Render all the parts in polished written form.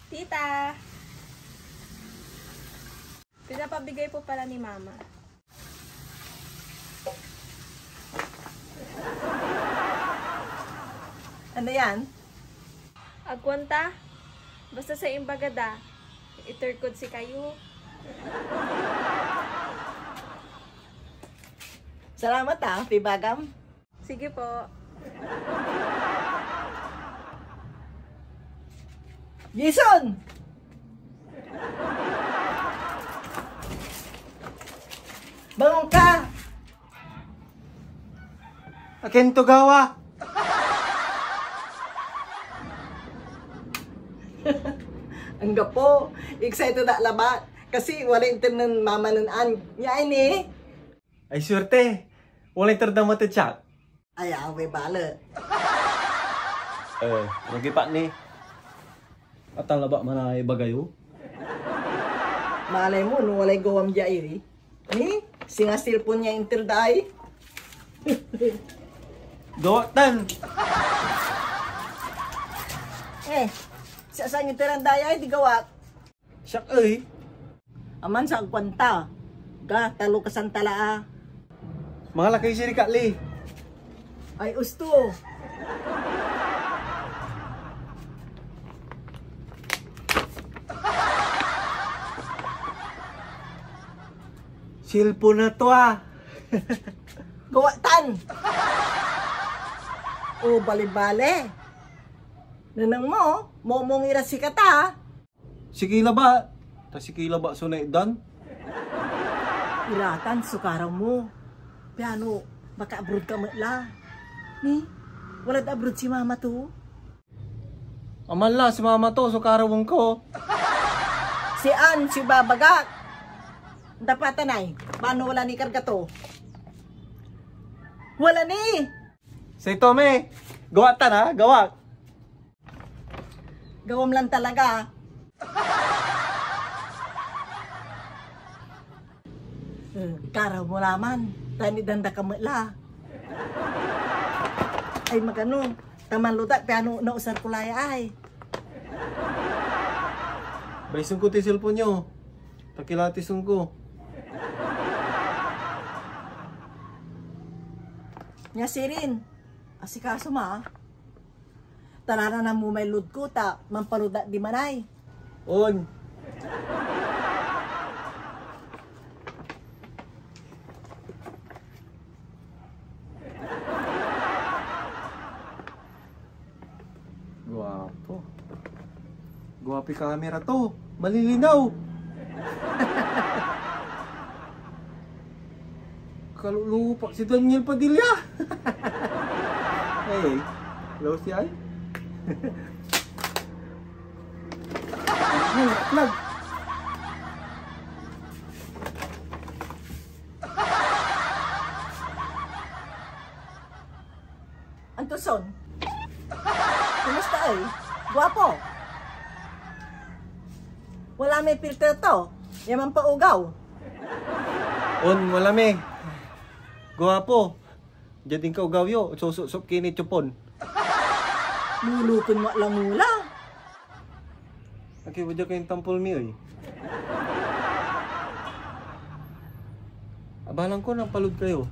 Tita! Pinapabigay po pala ni Mama. Ano yan? Agwanta? Basta sa imbagada. Iturkod si kayo. Salamat Pibagam. Sige po. Jason! Bangon ka! Akin to gawa. Ang gapo, excited na labat. Kasi wala internet mama nun Nya ini. Ay swerte. Wala terdama tecak. Ay, awe bala. Lagi pak ni. Atal labak mana ay bagayo. Malay mo, no walay gawam jairi. Ni, singa cellphone niya interday. Gawatan. Sa internet daya di gawat. Siyak ay. Aman sa agkwanta. Ga, talo ka santala. Mga lakay siri Kak Li. Ay, usto. Cellphone na to Gawatan. O, bali-bali. Nanang mo, momong irasi ka ta. Sikila ba? Ta sikila ba sunay dan? Iratan, sukaraw mo. Piano, baka abroad ka matla. Ni, wala da abroad si mama to. Aman la si mama to so karawang ko. Si An, si Babagak. Dapatan ay, paano wala ni karga to? Wala ni! Say Tome, gawatan gawak. Gawam lang talaga. Karaw mo naman. Tani danda ka matla. Ay magano, taman luta, piano nausar kulaya ay. Balisong ko ti cellphone nyo. Takilatisong ko. Nya sirin, asikaso ma. Tarana na mo may load ko ta, mamparuda di manay. On. Guwapo. Guwapi camera to. Malilinaw. Kalulupa si Daniel Padilla. Hey, hello si Ay. Flag. Antuson. Kumusta ay? Guwapo. Wala may filter to. Yaman pa ugaw. On, wala me. Guwapo. Jading ka ugawyo. Susuk kini chupon. Lulukon mo lang mula. Okay, wala kayong tampol mi oy. Abalang ko nang palud kayo.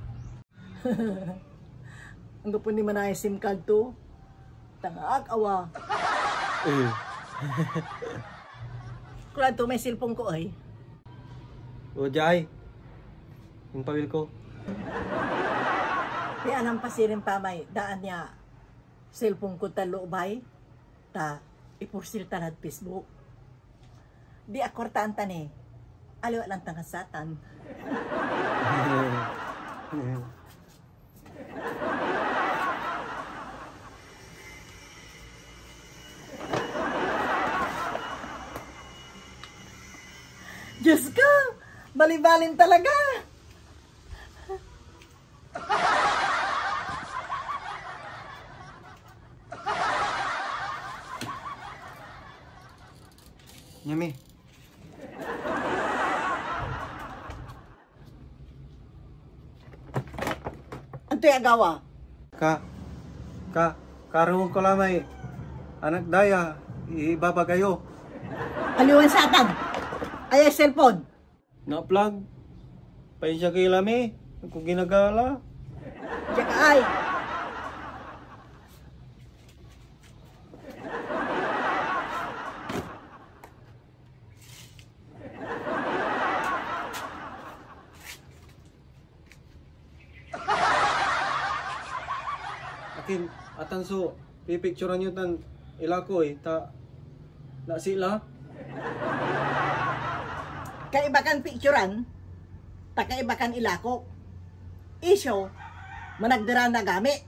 Ang gapo ni manay SIM card to. Tangag awa. Kulan to may cellphone ko ay. O jay. Yung pawil ko. Kaya anang pasirin pa may daan niya. Cellphone ko talo bay. Ta ipursil tanad Facebook. Di akortaan tani. Aliwa lang tangasatan. Diyos ko! Balibalin talaga! Nyami. Ano yung agawa? Karawang ko lamay. Anak daya, ibaba kayo. Aliwan satan. Ay, cellphone. Na-plug. Pain siya kay lami. Ako ginagala. Diyan ka ay. Akin, atan so, pipicturean nyo tan ilakoy, ta, na sila. Kaibakan picturean, takaibakan ilako. Isyo, managdira na gamit.